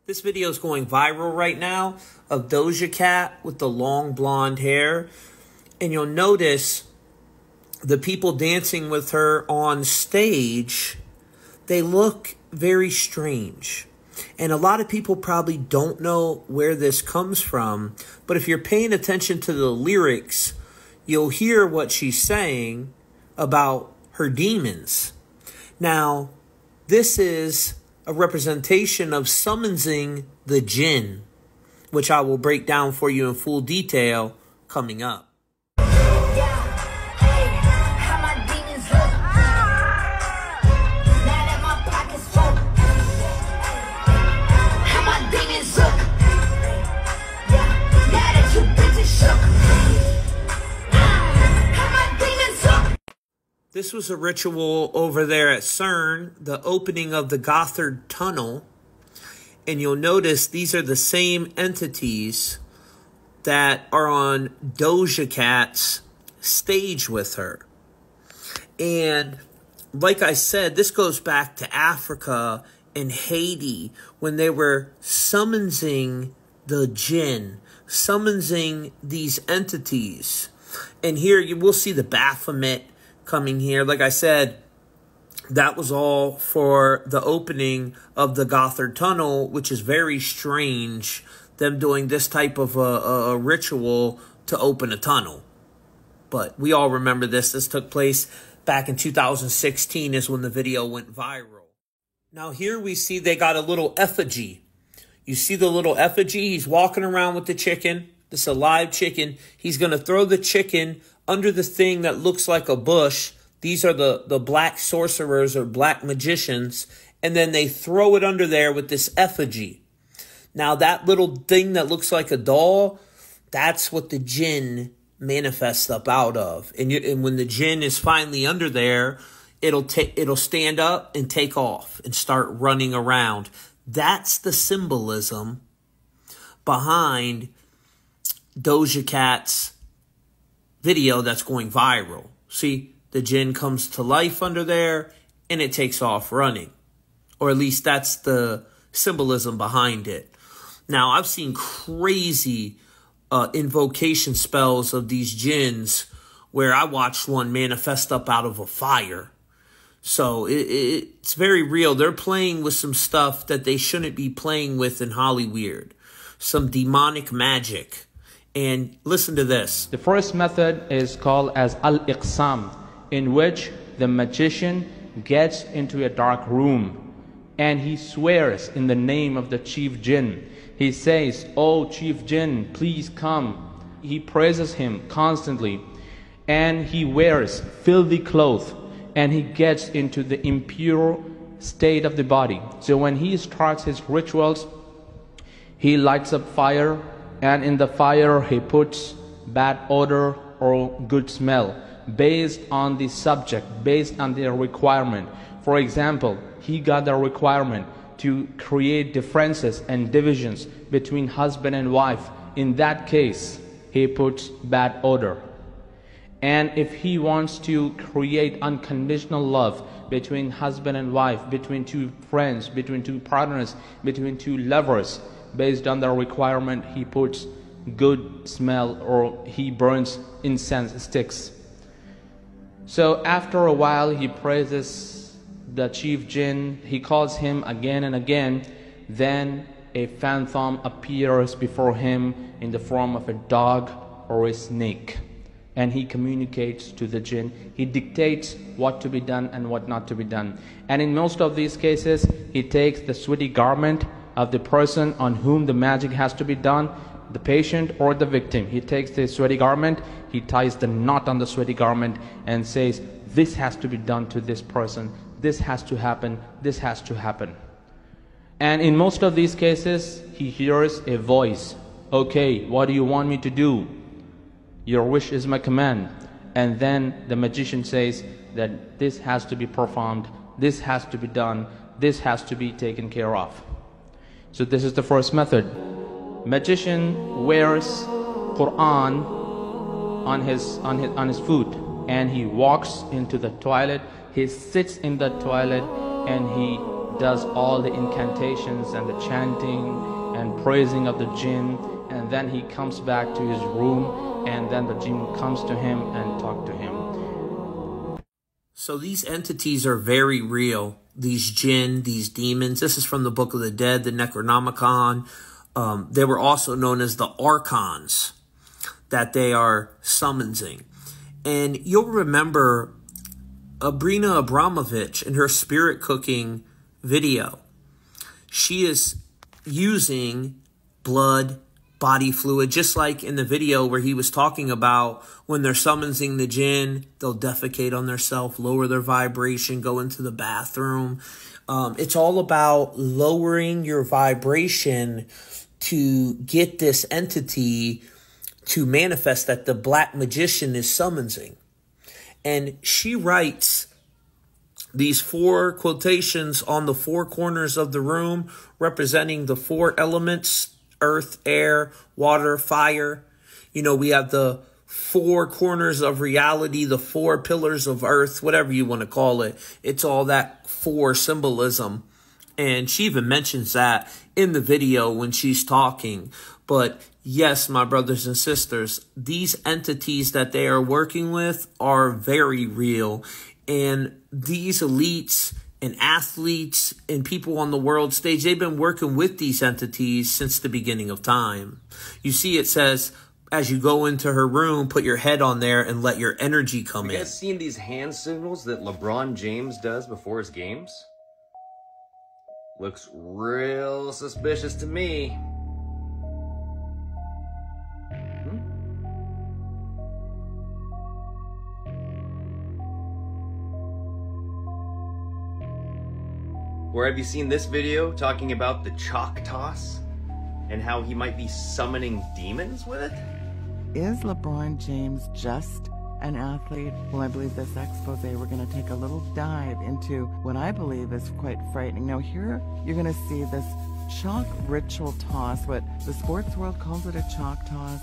This video is going viral right now of Doja Cat with the long blonde hair. And you'll notice the people dancing with her on stage, they look very strange. And a lot of people probably don't know where this comes from. But if you're paying attention to the lyrics, you'll hear what she's saying about her demons. Now, this is a representation of summoning the jinn, which I will break down for you in full detail coming up. This was a ritual over there at CERN, the opening of the Gotthard Tunnel. And you'll notice these are the same entities that are on Doja Cat's stage with her. And like I said, this goes back to Africa and Haiti when they were summoning the jinn, summoning these entities. And here you will see the Baphomet coming here. Like I said, that was all for the opening of the Gotthard Tunnel, which is very strange, them doing this type of a ritual to open a tunnel. But we all remember this. This took place back in 2016 is when the video went viral. Now here we see they got a little effigy. You see the little effigy? He's walking around with the chicken. This is a live chicken. He's going to throw the chicken under the thing that looks like a bush. These are the black sorcerers or black magicians. And then they throw it under there with this effigy. Now that little thing that looks like a doll, that's what the jinn manifests up out of. And when the jinn is finally under there, it'll stand up and take off and start running around. That's the symbolism behind Doja Cat's video that's going viral. See, the jinn comes to life under there and it takes off running. Or at least that's the symbolism behind it. Now, I've seen crazy invocation spells of these jinns where I watched one manifest up out of a fire. So it's very real. They're playing with some stuff that they shouldn't be playing with in Hollywood. Some demonic magic. And listen to this. The first method is called as al-iqsam, in which the magician gets into a dark room and he swears in the name of the chief jinn. He says, "Oh, chief jinn, please come." He praises him constantly and he wears filthy clothes and he gets into the impure state of the body. So when he starts his rituals, he lights up fire, and in the fire he puts bad odor or good smell based on the subject, based on their requirement. For example, he got the requirement to create differences and divisions between husband and wife. In that case, he puts bad odor. And if he wants to create unconditional love between husband and wife, between two friends, between two partners, between two lovers, based on the requirement, he puts good smell or he burns incense sticks. So after a while, he praises the chief jinn. He calls him again and again. Then a phantom appears before him in the form of a dog or a snake. And he communicates to the jinn. He dictates what to be done and what not to be done. And in most of these cases, he takes the sweaty garment of the person on whom the magic has to be done, the patient or the victim. He takes the sweaty garment, he ties the knot on the sweaty garment and says, "This has to be done to this person. This has to happen. This has to happen." And in most of these cases, he hears a voice. "Okay, what do you want me to do? Your wish is my command." And then the magician says that this has to be performed, this has to be done, this has to be taken care of. So this is the first method. Magician wears Quran on his foot and he walks into the toilet. He sits in the toilet and he does all the incantations and the chanting and praising of the jinn, and then he comes back to his room, and then the jinn comes to him and talk to him. So these entities are very real. These jinn, these demons. This is from the Book of the Dead, the Necronomicon. They were also known as the archons that they are summoning. And you'll remember Abrina Abramovich in her spirit cooking video. She is using blood, body fluid, just like in the video where he was talking about when they're summoning the jinn, they'll defecate on themselves, lower their vibration, go into the bathroom. It's all about lowering your vibration to get this entity to manifest that the black magician is summoning. And she writes these 4 quotations on the 4 corners of the room representing the 4 elements: earth, air, water, fire. You know, we have the 4 corners of reality, the 4 pillars of earth, whatever you want to call it. It's all that 4 symbolism. And she even mentions that in the video when she's talking. But yes, my brothers and sisters, these entities that they are working with are very real. And these elites and athletes and people on the world stage, they've been working with these entities since the beginning of time. You see, it says, as you go into her room, put your head on there and let your energy come in. You guys seen these hand signals that LeBron James does before his games? Looks real suspicious to me. Or have you seen this video talking about the chalk toss and how he might be summoning demons with it? Is LeBron James just an athlete? Well, I believe this expose, we're going to take a little dive into what I believe is quite frightening. Now here, you're going to see this chalk ritual toss, what the sports world calls it a chalk toss,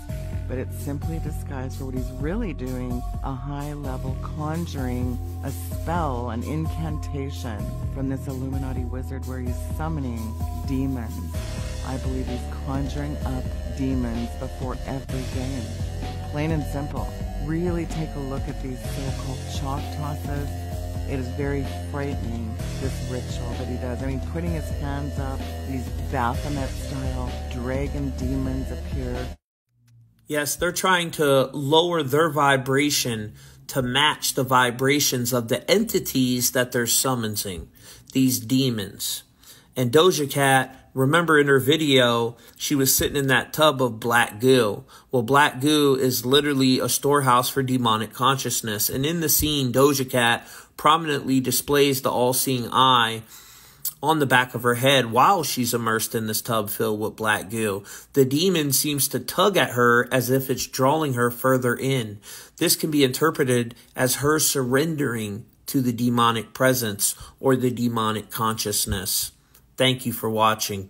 but it's simply a disguise for what he's really doing, a high-level conjuring, a spell, an incantation from this Illuminati wizard where he's summoning demons. I believe he's conjuring up demons before every game. Plain and simple. Really take a look at these so-called chalk tosses. It is very frightening, this ritual that he does. I mean, putting his hands up, these Baphomet-style dragon demons appear. Yes, they're trying to lower their vibration to match the vibrations of the entities that they're summoning, these demons. And Doja Cat, remember in her video, she was sitting in that tub of black goo. Well, black goo is literally a storehouse for demonic consciousness. And in the scene, Doja Cat prominently displays the all-seeing eye on the back of her head while she's immersed in this tub filled with black goo. The demon seems to tug at her as if it's drawing her further in. This can be interpreted as her surrendering to the demonic presence or the demonic consciousness. Thank you for watching.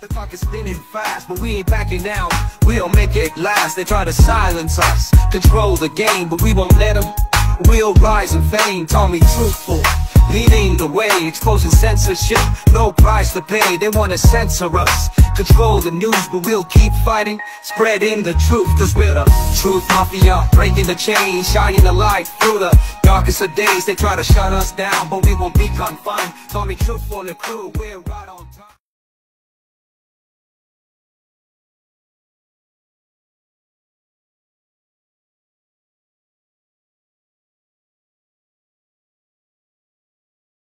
The clock is spinning fast, but we ain't backing down. We'll make it last. They try to silence us, control the game, but we won't let them. We'll rise in fame, Tommy truthful, leading the way, exposing censorship, no price to pay. They wanna censor us, control the news, but we'll keep fighting, spreading the truth, cause we're the truth mafia, breaking the chain, shining the light through the darkest of days. They try to shut us down, but we won't be confined. Tommy truthful and crew, we're right on time.